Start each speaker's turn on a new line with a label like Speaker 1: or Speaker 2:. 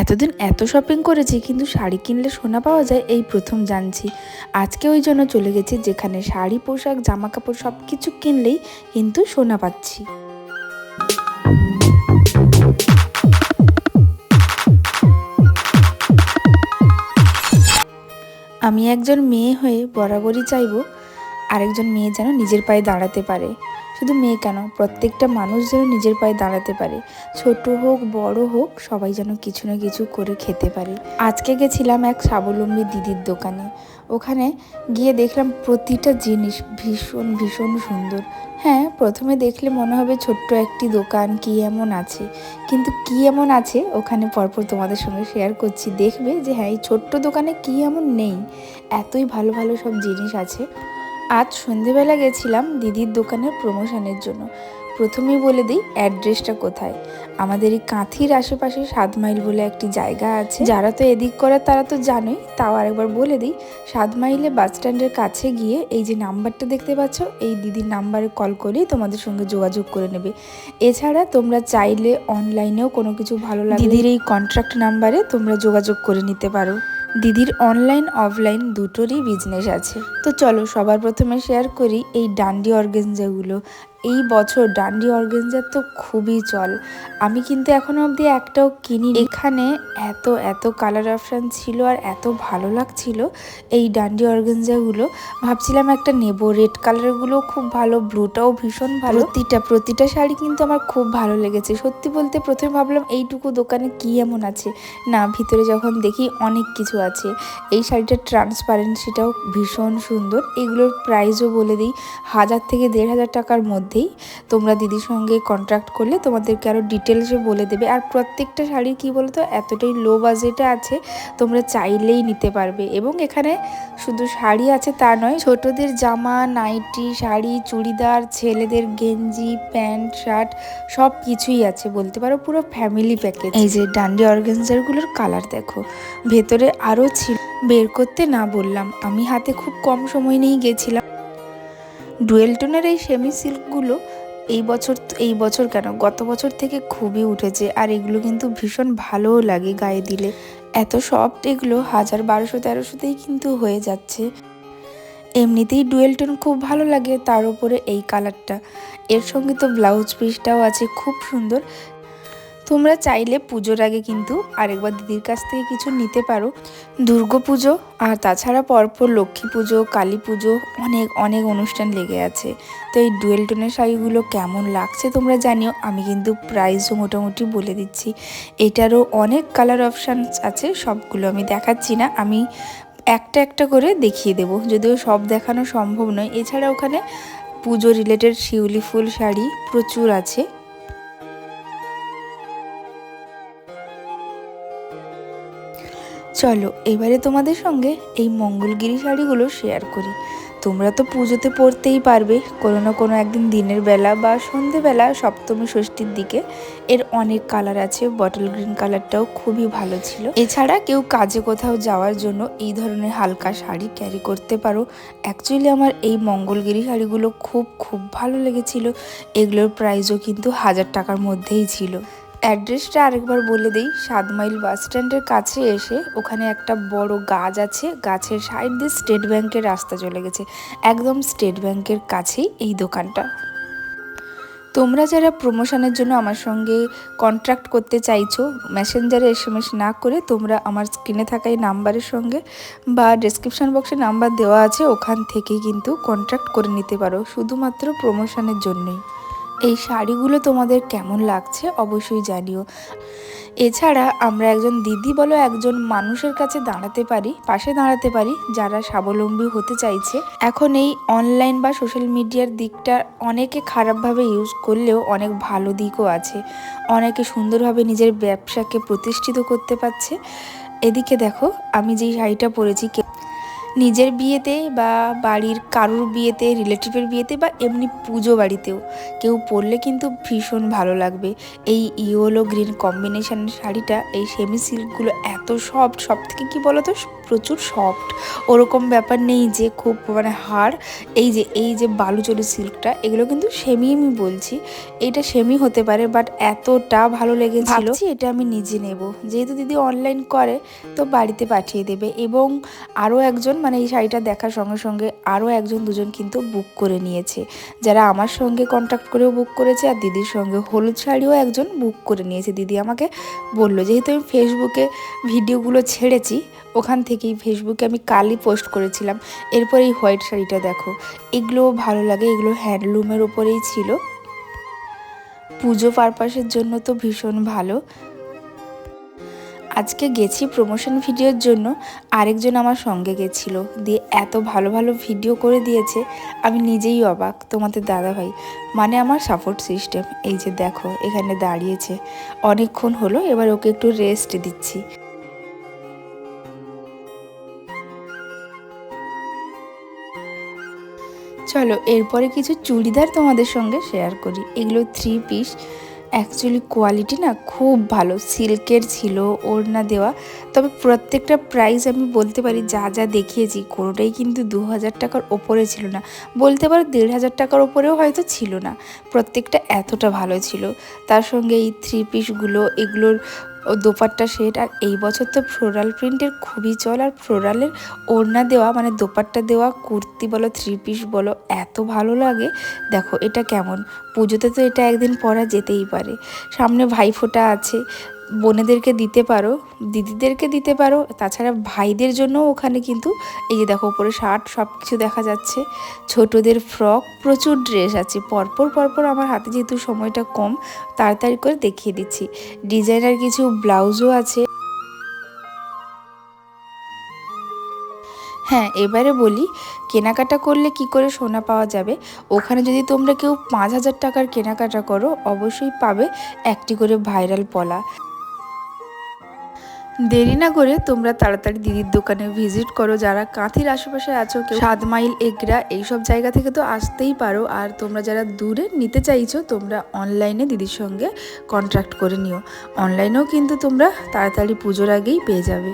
Speaker 1: এতদিন এত শপিং করেছি কিন্তু শাড়ি কিনলে সোনা পাওয়া যায় এই প্রথম জানছি। আজকে ওই জন্য চলে গেছি যেখানে শাড়ি, পোশাক, জামা কাপড় সব কিছু কিনলেই কিন্তু সোনা পাচ্ছি। আমি একজন মেয়ে হয়ে বরাবরই চাইবো আরেকজন মেয়ে যেন নিজের পায়ে দাঁড়াতে পারে। শুধু মেয়ে কেন, প্রত্যেকটা মানুষ যেন নিজের পায়ে দাঁড়াতে পারে। ছোট হোক বড় হোক সবাই যেন কিছু না কিছু করে খেতে পারে। আজকে গেছিলাম এক স্বাবলম্বী দিদির দোকানে। ওখানে গিয়ে দেখলাম প্রতিটা জিনিস ভীষণ ভীষণ সুন্দর। হ্যাঁ, প্রথমে দেখলে মনে হবে ছোট্ট একটি দোকান, কি এমন আছে, কিন্তু কি এমন আছে ওখানে পরপর তোমাদের সঙ্গে শেয়ার করছি। দেখবে যে হ্যাঁ, এই ছোট্ট দোকানে কি এমন নেই, এতই ভালো ভালো সব জিনিস আছে। আজ সন্ধেবেলা গেছিলাম দিদির দোকানের প্রমোশনের জন্য। প্রথমেই বলে দিই অ্যাড্রেসটা কোথায়। আমাদের এই কাঁথির আশেপাশে 7 মাইল বলে একটি জায়গা আছে। যারা তো এদিক করে তারা তো জানোই, তাও আরেকবার বলে দিই। 7 মাইলে বাস স্ট্যান্ডের কাছে গিয়ে এই যে নাম্বারটা দেখতে পাচ্ছ, এই দিদির নাম্বারে কল করেই তোমাদের সঙ্গে যোগাযোগ করে নেবে। এছাড়া তোমরা চাইলে অনলাইনেও কোনো কিছু ভালো লাগে দিদির এই কন্ট্রাক্ট নাম্বারে তোমরা যোগাযোগ করে নিতে পারো। দিদির অনলাইন অফলাইন দুটোরই বিজনেস আছে। তো চলো সবার প্রথমে শেয়ার করি এই ডান্ডি অর্গানজাগুলো। এই বছর ডান্ডি অর্গানজার তো খুবই চল। আমি কিন্তু এখনো অবধি একটাও কিনি। এখানে এত এত কালার অপশান ছিল আর এত ভালো লাগছিল এই ডান্ডি অর্গানজাগুলো। ভাবছিলাম একটা নেব, রেড কালারগুলো খুব ভালো, ব্লুটাও ভীষণ ভালো। প্রতিটা শাড়ি কিন্তু আমার খুব ভালো লেগেছে। সত্যি বলতে প্রথমে ভাবলাম এইটুকু দোকানে কি এমন আছে, না ভিতরে যখন দেখি অনেক কিছু আছে। এই শাড়িটার ট্রান্সপারেন্সিটাও ভীষণ সুন্দর। এগুলোর প্রাইসও বলে দিই 1000 থেকে 1500 টাকার মধ্যেই। তোমরা দিদির সঙ্গে কন্ট্যাক্ট করলে তোমাদেরকে আরও ডিটেলসে বলে দেবে। আর প্রত্যেকটা শাড়ি কি বলতো এতটাই লো বাজেটে আছে, তোমরা চাইলেই নিতে পারবে। এবং এখানে শুধু শাড়ি আছে তা নয়, ছোটদের জামা, নাইটি, শাড়ি, চুড়িদার, ছেলেদের গেঞ্জি, প্যান্ট, শার্ট সব কিছুই আছে। বলতে পারো পুরো ফ্যামিলি প্যাকেজ। এই যে ডান্ডি অর্গানজারগুলোর কালার দেখো, ভেতরে আরও ছিল, বের করতে না বললাম। আমি হাতে খুব কম সময় নিয়েই গেছিলাম। ডুয়েল টোনের এই সেমি সিল্কগুলো এই বছর কেন গত বছর থেকে খুবই উঠেছে। আর এগুলো কিন্তু ভীষণ ভালোও লাগে গায়ে দিলে। এত সফট, এগুলো 1000, 1200, 1300তেই কিন্তু হয়ে যাচ্ছে। এমনিতেই ডুয়েল টোন খুব ভালো লাগে, তার উপরে এই কালারটা। এর সঙ্গে তো ব্লাউজ পিসটাও আছে খুব সুন্দর। তোমরা চাইলে পুজোর আগে কিন্তু আরেকবার দিদির কাছ থেকে কিছু নিতে পারো। দুর্গাপুজো আর তাছাড়া পরপর লক্ষ্মী পুজো, কালী পুজো, অনেক অনেক অনুষ্ঠান লেগে আছে। তো এই ডুয়েল টোনের শাড়িগুলো কেমন লাগছে তোমরা জানিও। আমি কিন্তু প্রাইসও মোটামুটি বলে দিচ্ছি। এটারও অনেক কালার অপশানস আছে, সবগুলো আমি দেখাচ্ছি না, আমি একটা একটা করে দেখিয়ে দেবো, যদিও সব দেখানো সম্ভব নয়। এছাড়া ওখানে পুজো রিলেটেড শিউলি ফুল শাড়ি প্রচুর আছে। চলো এবারে তোমাদের সঙ্গে এই মঙ্গলগিরি শাড়িগুলো শেয়ার করি। তোমরা তো পুজোতে পরতেই পারবে কোনো না কোনো একদিন, দিনের বেলা বা সন্ধেবেলা, সপ্তমী ষষ্ঠীর দিকে। এর অনেক কালার আছে, বটল গ্রিন কালারটাও খুবই ভালো ছিল। এছাড়া কেউ কাজে কোথাও যাওয়ার জন্য এই ধরনের হালকা শাড়ি ক্যারি করতে পারো। অ্যাকচুয়ালি আমার এই মঙ্গলগিরি শাড়িগুলো খুব খুব ভালো লেগেছিল। এগুলোর প্রাইসও কিন্তু 1000 টাকার মধ্যেই ছিল। অ্যাড্রেসটা আরেকবার বলে দিই, 7 মাইল বাস স্ট্যান্ডের কাছে এসে ওখানে একটা বড় গাছ আছে, গাছের সাইড দিয়ে স্টেট ব্যাংকের রাস্তা চলে গেছে। একদম স্টেট ব্যাংকের কাছেই এই দোকানটা। তোমরা যারা প্রমোশনের জন্য আমার সঙ্গে কন্ট্যাক্ট করতে চাইছো, মেসেঞ্জারে SMS না করে তোমরা আমার স্ক্রিনে থাকা এই নাম্বারের সঙ্গে বা ডেসক্রিপশন বক্সে নাম্বার দেওয়া আছে, ওখান থেকেই কিন্তু কন্ট্যাক্ট করে নিতে পারো, শুধুমাত্র প্রমোশনের জন্যই। এই শাড়িগুলো তোমাদের কেমন লাগছে অবশ্যই জানিও। এছাড়া আমরা একজন দিদি বলো একজন মানুষের কাছে দাঁড়াতে পারি, পাশে দাঁড়াতে পারি, যারা স্বাবলম্বী হতে চাইছে। এখন এই অনলাইন বা সোশ্যাল মিডিয়ার দিকটা অনেকে খারাপভাবে ইউজ করলেও অনেক ভালো দিকও আছে। অনেকে সুন্দরভাবে নিজের ব্যবসাকে প্রতিষ্ঠিত করতে পারছে। এদিকে দেখো আমি যেই শাড়িটা পরেছি, নিজের বিয়েতে বা বাড়ির কারুর বিয়েতে, রিলেটিভের বিয়েতে বা এমনি পুজো বাড়িতেও কেউ পরলে কিন্তু ভীষণ ভালো লাগবে। এই ইয়েলো গ্রিন কম্বিনেশনের শাড়িটা, এই সেমি সিল্কগুলো এত সফট, সব থেকে কী বলো তো, প্রচুর সফট। ওরকম ব্যাপার নেই যে খুব মানে হাড়। এই যে বালুচরি সিল্কটা, এগুলো কিন্তু সেমি, আমি বলছি এটা সেমি হতে পারে, বাট এতটা ভালো লেগেছিল, এটা আমি নিজে নেব। যেহেতু দিদি অনলাইন করে তো বাড়িতে পাঠিয়ে দেবে। এবং আরও একজন, মানে এই শাড়িটা দেখার সঙ্গে সঙ্গে আরও একজন দুজন কিন্তু বুক করে নিয়েছে, যারা আমার সঙ্গে কন্ট্যাক্ট করেও বুক করেছে, আর দিদির সঙ্গে হলুদ শাড়িও একজন বুক করে নিয়েছে। দিদি আমাকে বললো, যেহেতু আমি ফেসবুকে ভিডিওগুলো ছেড়েছি, ওখান থেকেই ফেসবুকে আমি কালই পোস্ট করেছিলাম। এরপর এই হোয়াইট শাড়িটা দেখো, এগুলোও ভালো লাগে, এগুলো হ্যান্ডলুমের ওপরেই ছিল, পুজো পারপাসের জন্য তো ভীষণ ভালো। আজকে গেছি প্রমোশন ভিডিওর জন্য, আরেকজন আমার সঙ্গে গেছিলো, দিয়ে এত ভালো ভালো ভিডিও করে দিয়েছে, আমি নিজেই অবাক। তোমাদের দাদাভাই মানে আমার সাপোর্ট সিস্টেম, এই যে দেখো এখানে দাঁড়িয়েছে অনেকক্ষণ হলো, এবার ওকে একটু রেস্ট দিচ্ছি। চলো এরপরে কিছু চুড়িদার তোমাদের সঙ্গে শেয়ার করি। এগুলো 3 পিস, অ্যাকচুয়ালি কোয়ালিটি না খুব ভালো, সিল্কের ছিল, ওড়না দেওয়া। তবে প্রত্যেকটা প্রাইস আমি বলতে পারি, যা যা দেখিয়েছি কোনোটাই কিন্তু 2000 টাকার ওপরে ছিল না, বলতে পারো 1500 টাকার ওপরেও হয়তো ছিল না। প্রত্যেকটা এতটা ভালো ছিল। তার সঙ্গে এই 3 পিসগুলো, এগুলোর দোপাট্টা সেট। আর এই বছর তো ফ্লোরাল প্রিন্টের খুবই চল, আর ফ্লোরালের ওড়না দেওয়া মানে দোপাট্টা দেওয়া কুর্তি বলো, 3 পিস বলো, এত ভালো লাগে। দেখো এটা কেমন, পুজোতে তো এটা একদিন পরা যেতেই পারে। সামনে ভাইফোঁটা আছে, বোনেদেরকে দিতে পারো, দিদিদেরকে দিতে পারো, তাছাড়া ভাইদের জন্য ওখানে কিন্তু এই যে দেখো উপরে শার্ট সব কিছু দেখা যাচ্ছে, ছোটদের ফ্রক, প্রচুর ড্রেস আছে। পরপর পরপর আমার হাতে যেহেতু সময়টা কম, তাড়াতাড়ি করে দেখিয়ে দিচ্ছি। ডিজাইনার কিছু ব্লাউজও আছে। হ্যাঁ, এবারে বলি কেনাকাটা করলে কি করে সোনা পাওয়া যাবে। ওখানে যদি তোমরা কেউ 5000 টাকার কেনাকাটা করো, অবশ্যই পাবে একটি করে ভাইরাল পলা। দেরি না করে তোমরা তাড়াতাড়ি দিদির দোকানে ভিজিট করো। যারা কাঁথির আশেপাশে আছো, কেউ 7 মাইল, এগরা, এইসব জায়গা থেকে তো আসতেই পারো। আর তোমরা যারা দূরে নিতে চাইছো, তোমরা অনলাইনে দিদির সঙ্গে কন্ট্যাক্ট করে নিও। অনলাইনেও কিন্তু তোমরা তাড়াতাড়ি পুজোর আগেই পেয়ে যাবে।